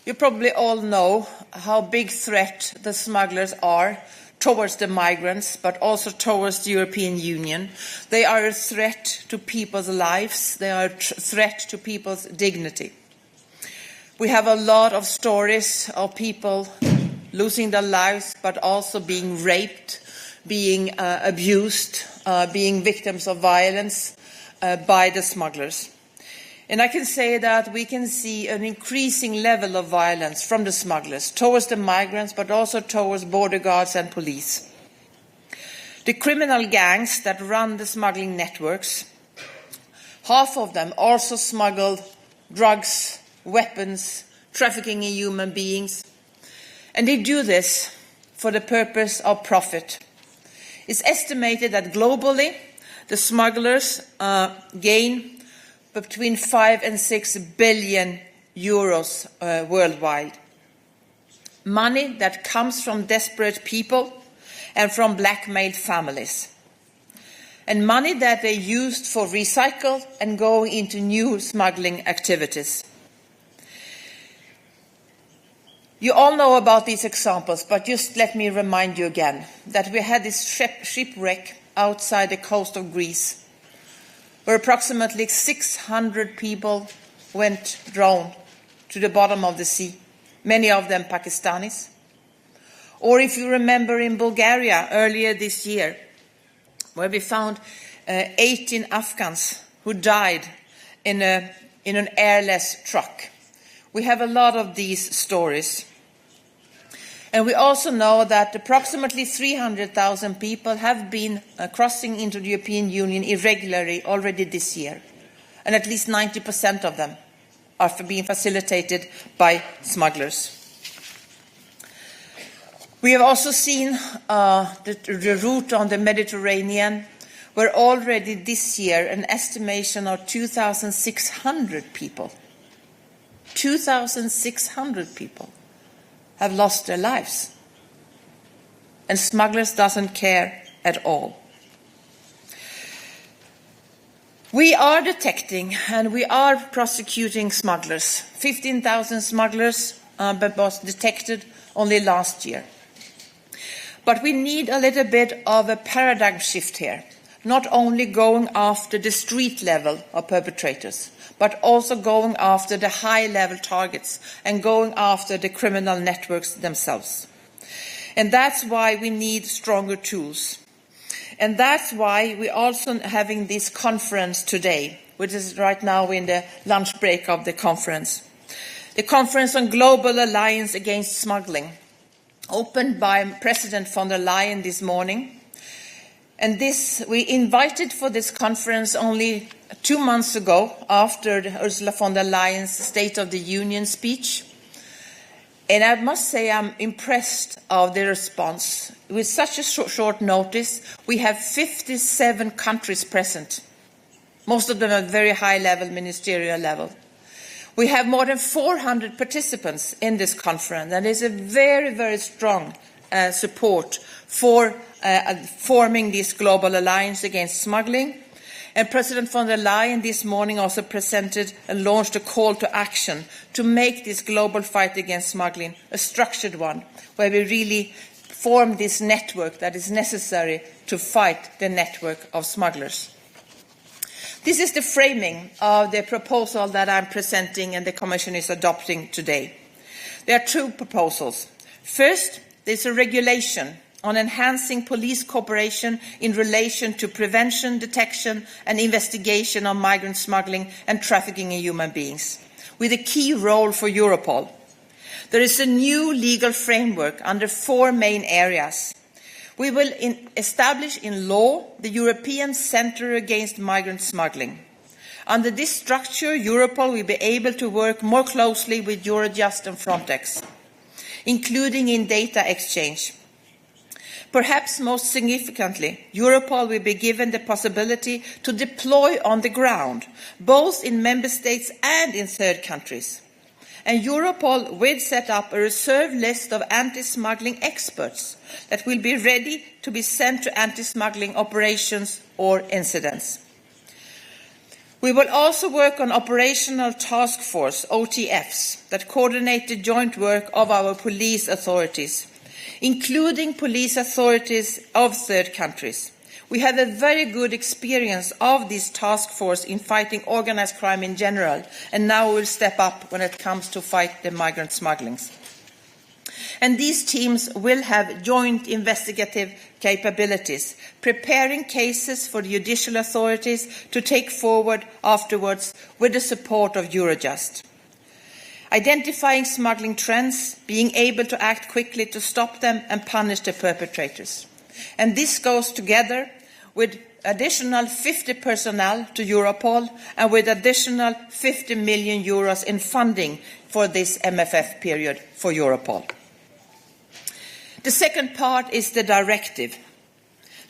You probably all know how big threat the smugglers are towards the migrants, but also towards the European Union. They are a threat to people's lives. They are a threat to people's dignity. We have a lot of stories of people losing their lives, but also being raped, being abused, being victims of violence by the smugglers. And I can say that we can see an increasing level of violence from the smugglers towards the migrants, but also towards border guards and police. The criminal gangs that run the smuggling networks, half of them also smuggle drugs, weapons, trafficking in human beings. And they do this for the purpose of profit. It's estimated that globally, the smugglers gain between 5 and 6 billion euros worldwide. Money that comes from desperate people and from blackmailed families. And money that they used for recycle and going into new smuggling activities. You all know about these examples, but just let me remind you again that we had this shipwreck outside the coast of Greece, where approximately 600 people went drowned to the bottom of the sea, many of them Pakistanis. Or if you remember in Bulgaria earlier this year, where we found 18 Afghans who died in an airless truck. We have a lot of these stories. And we also know that approximately 300,000 people have been crossing into the European Union irregularly already this year. And at least 90% of them are being facilitated by smugglers. We have also seen the route on the Mediterranean, where already this year an estimation of 2,600 people, 2,600 people have lost their lives. And smugglers doesn't care at all. We are detecting and we are prosecuting smugglers. 15,000 smugglers was detected only last year. But we need a little bit of a paradigm shift here. Not only going after the street level of perpetrators, but also going after the high-level targets and going after the criminal networks themselves. And that's why we need stronger tools. And that's why we're also having this conference today, which is right now in the lunch break of the conference. The Conference on Global Alliance Against Smuggling, opened by President von der Leyen this morning. And we invited for this conference only 2 months ago, after Ursula von der Leyen's State of the Union speech. And I must say I'm impressed of the response. With such a short notice, we have 57 countries present, most of them at very high-level, ministerial level. We have more than 400 participants in this conference, and there's a very, very strong support for forming this global alliance against smuggling. And President von der Leyen this morning also presented and launched a call to action to make this global fight against smuggling a structured one, where we really form this network that is necessary to fight the network of smugglers. This is the framing of the proposal that I'm presenting and the Commission is adopting today. There are 2 proposals. First, there's a regulation on enhancing police cooperation in relation to prevention, detection and investigation of migrant smuggling and trafficking in human beings, with a key role for Europol. There is a new legal framework under 4 main areas. We will establish in law the European Centre Against Migrant Smuggling. Under this structure, Europol will be able to work more closely with Eurojust and Frontex, including in data exchange. Perhaps most significantly, Europol will be given the possibility to deploy on the ground, both in member states and in third countries. And Europol will set up a reserve list of anti-smuggling experts that will be ready to be sent to anti-smuggling operations or incidents. We will also work on operational task force, OTFs, that coordinate the joint work of our police authorities, including police authorities of third countries. We have a very good experience of this task force in fighting organised crime in general, and now we will step up when it comes to fight the migrant smugglings. And these teams will have joint investigative capabilities, preparing cases for the judicial authorities to take forward afterwards with the support of Eurojust. Identifying smuggling trends, being able to act quickly to stop them and punish the perpetrators. And this goes together with additional 50 personnel to Europol and with additional 50 million euros in funding for this MFF period for Europol. The second part is the directive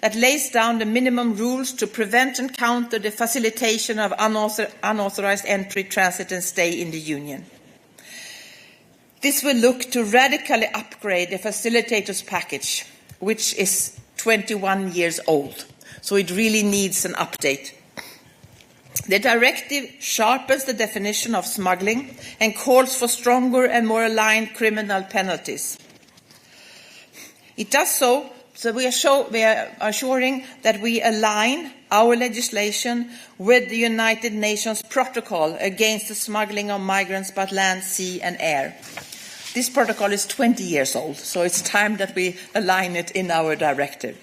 that lays down the minimum rules to prevent and counter the facilitation of unauthorized entry, transit and stay in the Union. This will look to radically upgrade the facilitators package, which is 21 years old, so it really needs an update. The directive sharpens the definition of smuggling and calls for stronger and more aligned criminal penalties. It does so we are assuring that we align our legislation with the United Nations Protocol against the smuggling of migrants by land, sea and air. This protocol is 20 years old, so it's time that we align it in our directive.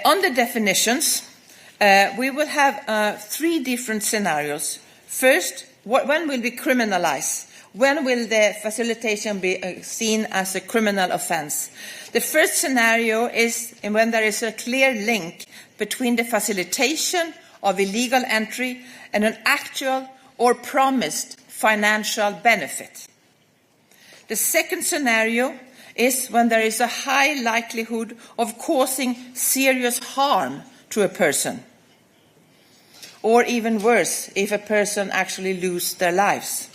On the definitions, we will have 3 different scenarios. First, when will we criminalize? When will the facilitation be seen as a criminal offence? The first scenario is when there is a clear link between the facilitation of illegal entry and an actual or promised financial benefit. The second scenario is when there is a high likelihood of causing serious harm to a person, or even worse, if a person actually loses their lives.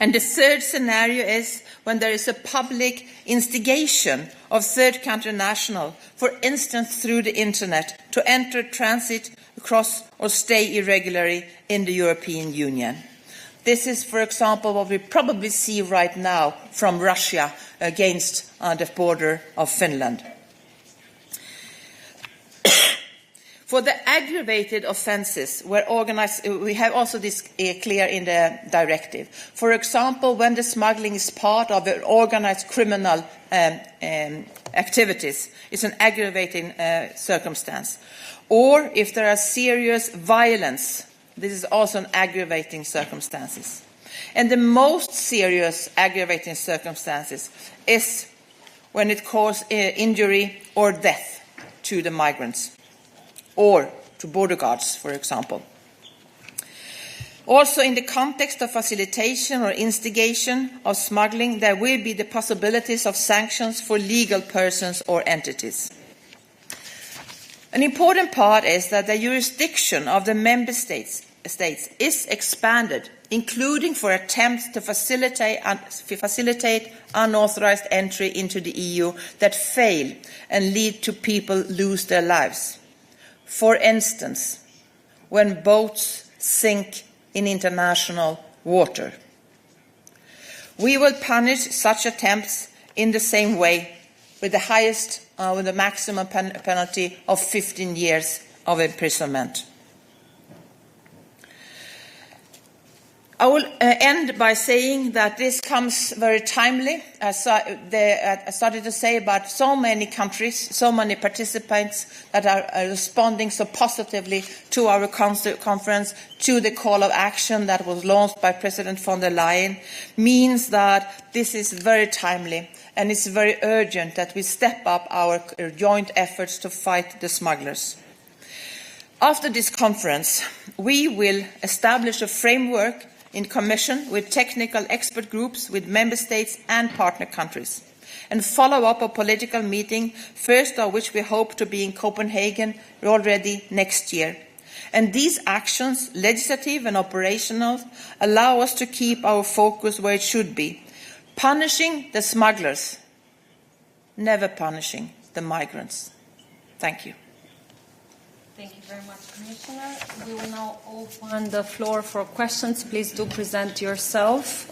And the third scenario is when there is a public instigation of third country national, for instance through the internet, to enter, transit, cross or stay irregularly in the European Union. This is, for example, what we probably see right now from Russia against the border of Finland. For the aggravated offences, we have also this clear in the directive. For example, when the smuggling is part of an organised criminal activities, it's an aggravating circumstance. Or if there are serious violence, this is also an aggravating circumstances. And the most serious aggravating circumstances is when it causes injury or death to the migrants, or to border guards, for example. Also, in the context of facilitation or instigation of smuggling, there will be the possibilities of sanctions for legal persons or entities. An important part is that the jurisdiction of the member states is expanded, including for attempts to facilitate unauthorized entry into the EU that fail and lead to people lose their lives. For instance, when boats sink in international water. We will punish such attempts in the same way, with the maximum penalty of 15 years of imprisonment. I will end by saying that this comes very timely, as I started to say, about so many countries, so many participants that are responding so positively to our conference, to the call of action that was launched by President von der Leyen, means that this is very timely, and it's very urgent that we step up our joint efforts to fight the smugglers. After this conference, we will establish a framework in Commission with technical expert groups with Member States and partner countries, and follow up a political meeting, first of which we hope to be in Copenhagen already next year. And these actions, legislative and operational, allow us to keep our focus where it should be, punishing the smugglers, never punishing the migrants. Thank you. Thank you very much, Commissioner. We will now open the floor for questions. Please do present yourself.